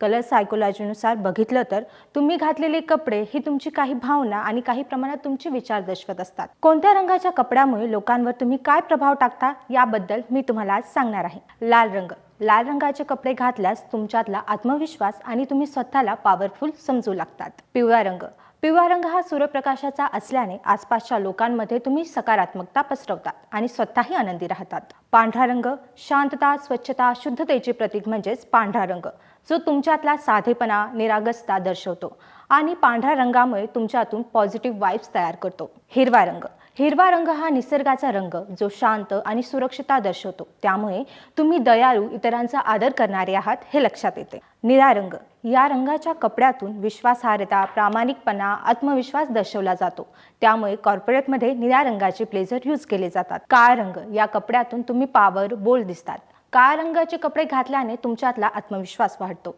Colour सायकोलॉजीनुसार बघितलं तर तुम्ही घातलेले कपडे ही तुमची काही भावना आणि काही प्रमाणात तुमचे विचार दर्शवत असतात. कोणत्या रंगाच्या कपड्यामुळे लोकांवर तुम्ही काय प्रभाव टाकता याबद्दल मी तुम्हाला आज सांगणार आहे. लाल रंग. लाल रंगाचे कपडे घातल्यास तुमच्यातला आत्मविश्वास आणि तुम्ही स्वतःला पॉवरफुल समजू लागतात. पिवळा रंग. पिवळा रंग हा सूर्यप्रकाशाचा असल्याने आसपासच्या लोकांमध्ये तुम्ही सकारात्मकता पसरवतात आणि स्वतःही आनंदी राहतात. पांढरा रंग. शांतता, स्वच्छता, शुद्धतेचे प्रतीक म्हणजेच पांढरा रंग, जो तुमच्यातला साधेपणा, निरागसता दर्शवतो आणि पांढऱ्या रंगामुळे तुमच्यातून पॉझिटिव्ह वाइब्स तयार करतो. हिरवा रंग. हिरवा रंग हा निसर्गाचा रंग, जो शांत आणि सुरक्षितता दर्शवतो. त्यामुळे तुम्ही दयाळू, इतरांचा आदर करणारे आहात हे लक्षात येते. निळा रंग. या रंगाच्या कपड्यातून विश्वासार्हता, प्रामाणिकपणा, आत्मविश्वास दर्शवला जातो. त्यामुळे कॉर्पोरेटमध्ये निळ्या रंगाचे ब्लेझर यूज केले जातात. काळा रंग. या कपड्यातून तुम्ही पॉवर, बोल्ड दिसतात. काळ्या रंगाचे कपडे घातल्याने तुमच्यातला आत्मविश्वास वाढतो